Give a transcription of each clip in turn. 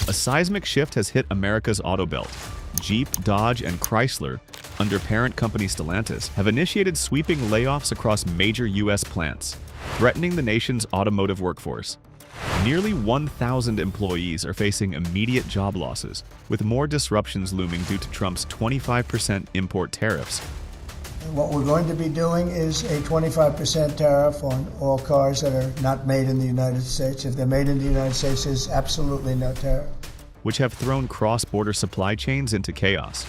A seismic shift has hit America's auto belt. Jeep, Dodge, and Chrysler, under parent company Stellantis, have initiated sweeping layoffs across major U.S. plants, threatening the nation's automotive workforce. Nearly 1,000 employees are facing immediate job losses, with more disruptions looming due to Trump's 25% import tariffs. What we're going to be doing is a 25% tariff on all cars that are not made in the United States. If they're made in the United States, there's absolutely no tariff, which have thrown cross-border supply chains into chaos.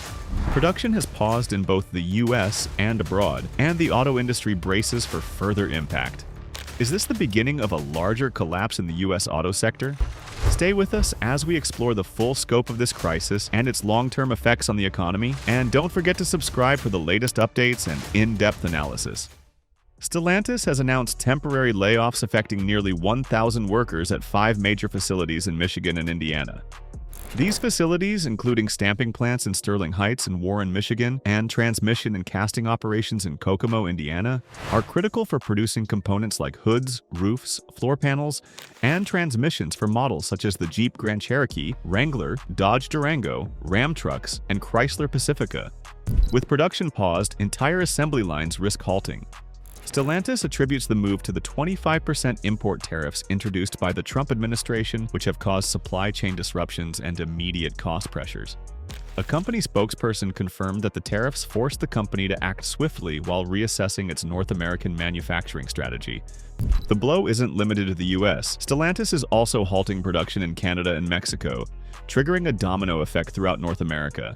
Production has paused in both the U.S. and abroad, and the auto industry braces for further impact. Is this the beginning of a larger collapse in the U.S. auto sector? Stay with us as we explore the full scope of this crisis and its long-term effects on the economy, and don't forget to subscribe for the latest updates and in-depth analysis. Stellantis has announced temporary layoffs affecting nearly 1,000 workers at 5 major facilities in Michigan and Indiana. These facilities, including stamping plants in Sterling Heights and Warren, Michigan, and transmission and casting operations in Kokomo, Indiana, are critical for producing components like hoods, roofs, floor panels, and transmissions for models such as the Jeep Grand Cherokee, Wrangler, Dodge Durango, Ram trucks, and Chrysler Pacifica. With production paused, entire assembly lines risk halting. Stellantis attributes the move to the 25% import tariffs introduced by the Trump administration, which have caused supply chain disruptions and immediate cost pressures. A company spokesperson confirmed that the tariffs forced the company to act swiftly while reassessing its North American manufacturing strategy. The blow isn't limited to the U.S. Stellantis is also halting production in Canada and Mexico, triggering a domino effect throughout North America.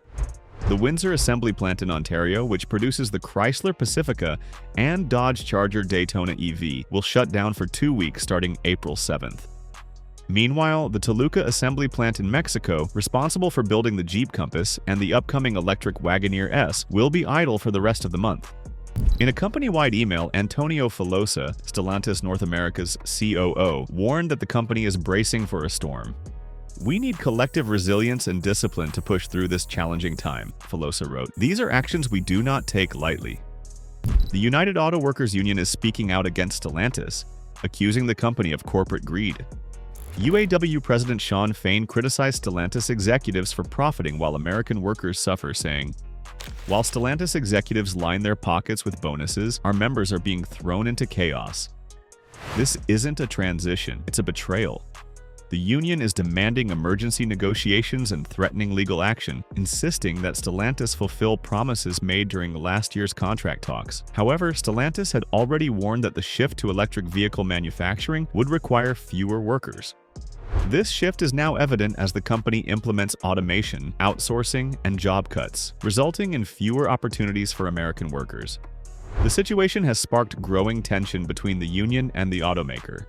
The Windsor assembly plant in Ontario, which produces the Chrysler Pacifica and Dodge Charger Daytona EV, will shut down for 2 weeks starting April 7th. Meanwhile, the Toluca assembly plant in Mexico, responsible for building the Jeep Compass and the upcoming electric Wagoneer S, will be idle for the rest of the month. In a company-wide email, Antonio Filosa, Stellantis North America's COO, warned that the company is bracing for a storm. "We need collective resilience and discipline to push through this challenging time," Filosa wrote. "These are actions we do not take lightly." The United Auto Workers Union is speaking out against Stellantis, accusing the company of corporate greed. UAW President Shawn Fain criticized Stellantis executives for profiting while American workers suffer, saying, "While Stellantis executives line their pockets with bonuses, our members are being thrown into chaos. This isn't a transition, it's a betrayal." The union is demanding emergency negotiations and threatening legal action, insisting that Stellantis fulfill promises made during last year's contract talks. However, Stellantis had already warned that the shift to electric vehicle manufacturing would require fewer workers. This shift is now evident as the company implements automation, outsourcing, and job cuts, resulting in fewer opportunities for American workers. The situation has sparked growing tension between the union and the automaker.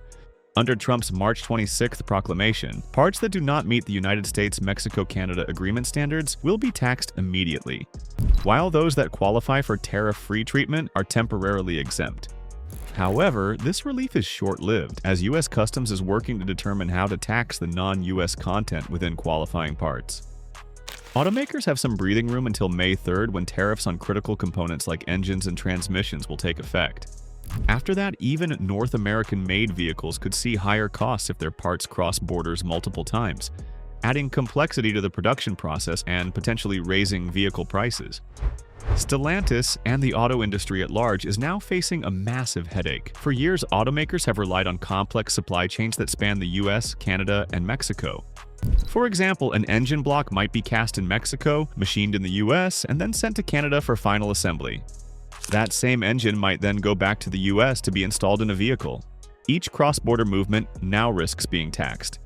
Under Trump's March 26th proclamation, parts that do not meet the United States-Mexico-Canada agreement standards will be taxed immediately, while those that qualify for tariff-free treatment are temporarily exempt. However, this relief is short-lived, as U.S. Customs is working to determine how to tax the non-U.S. content within qualifying parts. Automakers have some breathing room until May 3rd, when tariffs on critical components like engines and transmissions will take effect. After that, even North American-made vehicles could see higher costs if their parts cross borders multiple times, adding complexity to the production process and potentially raising vehicle prices. Stellantis and the auto industry at large is now facing a massive headache. For years, automakers have relied on complex supply chains that span the US, Canada, and Mexico. For example, an engine block might be cast in Mexico, machined in the US, and then sent to Canada for final assembly. That same engine might then go back to the US to be installed in a vehicle. Each cross-border movement now risks being taxed.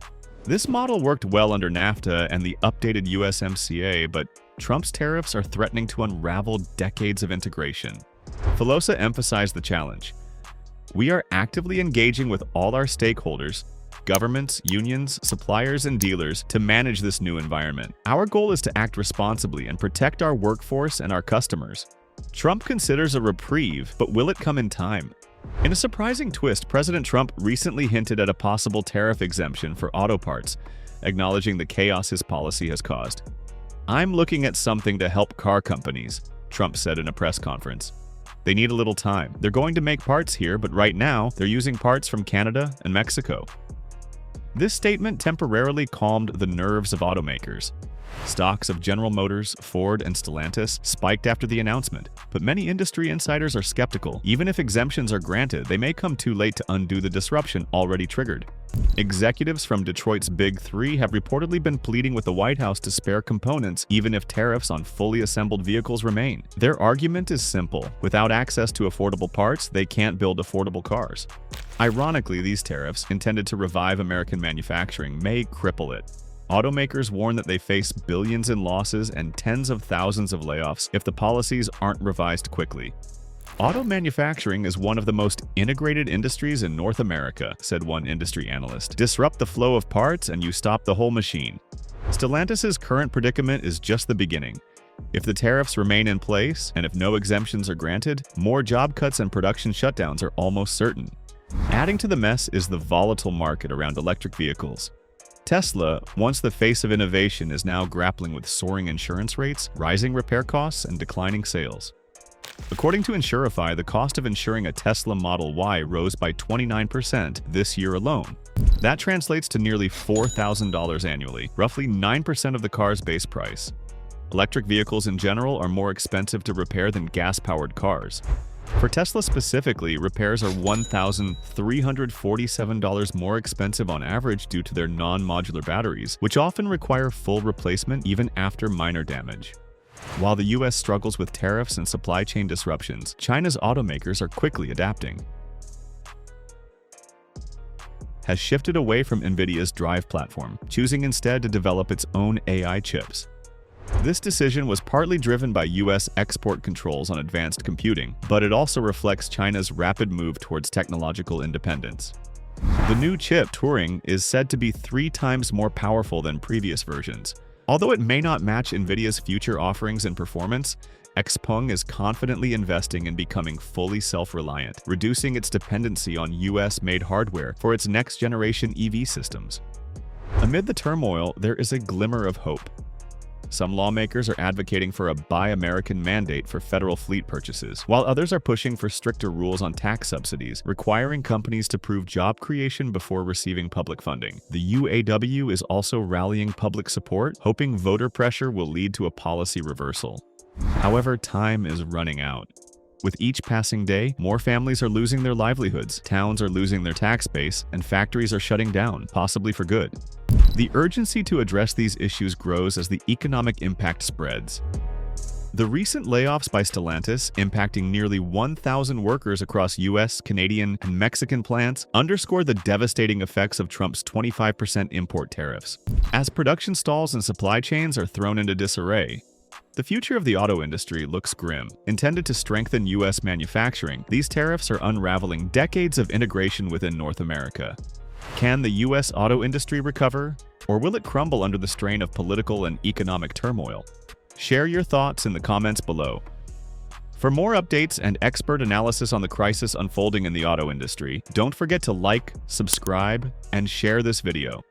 This model worked well under NAFTA and the updated USMCA, but Trump's tariffs are threatening to unravel decades of integration. Filosa emphasized the challenge. "We are actively engaging with all our stakeholders, governments, unions, suppliers, and dealers to manage this new environment. Our goal is to act responsibly and protect our workforce and our customers." Trump considers a reprieve, but will it come in time? In a surprising twist, President Trump recently hinted at a possible tariff exemption for auto parts, acknowledging the chaos his policy has caused. "I'm looking at something to help car companies," Trump said in a press conference. "They need a little time. They're going to make parts here, but right now, they're using parts from Canada and Mexico." This statement temporarily calmed the nerves of automakers. Stocks of General Motors, Ford, and Stellantis spiked after the announcement, but many industry insiders are skeptical. Even if exemptions are granted, they may come too late to undo the disruption already triggered. Executives from Detroit's Big Three have reportedly been pleading with the White House to spare components even if tariffs on fully assembled vehicles remain. Their argument is simple. Without access to affordable parts, they can't build affordable cars. Ironically, these tariffs, intended to revive American manufacturing, may cripple it. Automakers warn that they face billions in losses and tens of thousands of layoffs if the policies aren't revised quickly. Auto manufacturing is one of the most integrated industries in North America, said one industry analyst. Disrupt the flow of parts and you stop the whole machine. Stellantis' current predicament is just the beginning. If the tariffs remain in place, and if no exemptions are granted, more job cuts and production shutdowns are almost certain. Adding to the mess is the volatile market around electric vehicles. Tesla, once the face of innovation, is now grappling with soaring insurance rates, rising repair costs, and declining sales. According to Insurify, the cost of insuring a Tesla Model Y rose by 29% this year alone. That translates to nearly $4,000 annually, roughly 9% of the car's base price. Electric vehicles in general are more expensive to repair than gas-powered cars. For Tesla specifically, repairs are $1,347 more expensive on average due to their non-modular batteries, which often require full replacement even after minor damage. While the US struggles with tariffs and supply chain disruptions, China's automakers are quickly adapting. Has shifted away from NVIDIA's Drive platform, choosing instead to develop its own AI chips. This decision was partly driven by US export controls on advanced computing, but it also reflects China's rapid move towards technological independence. The new chip, Turing, is said to be 3 times more powerful than previous versions. Although it may not match NVIDIA's future offerings and performance, Xpeng is confidently investing in becoming fully self-reliant, reducing its dependency on US-made hardware for its next-generation EV systems. Amid the turmoil, there is a glimmer of hope. Some lawmakers are advocating for a Buy American mandate for federal fleet purchases, while others are pushing for stricter rules on tax subsidies, requiring companies to prove job creation before receiving public funding. The UAW is also rallying public support, hoping voter pressure will lead to a policy reversal. However, time is running out. With each passing day, more families are losing their livelihoods, towns are losing their tax base, and factories are shutting down, possibly for good. The urgency to address these issues grows as the economic impact spreads. The recent layoffs by Stellantis, impacting nearly 1,000 workers across US, Canadian, and Mexican plants, underscore the devastating effects of Trump's 25% import tariffs. As production stalls and supply chains are thrown into disarray, the future of the auto industry looks grim. Intended to strengthen US manufacturing, these tariffs are unraveling decades of integration within North America. Can the US auto industry recover, or will it crumble under the strain of political and economic turmoil? Share your thoughts in the comments below. For more updates and expert analysis on the crisis unfolding in the auto industry, don't forget to like, subscribe, and share this video.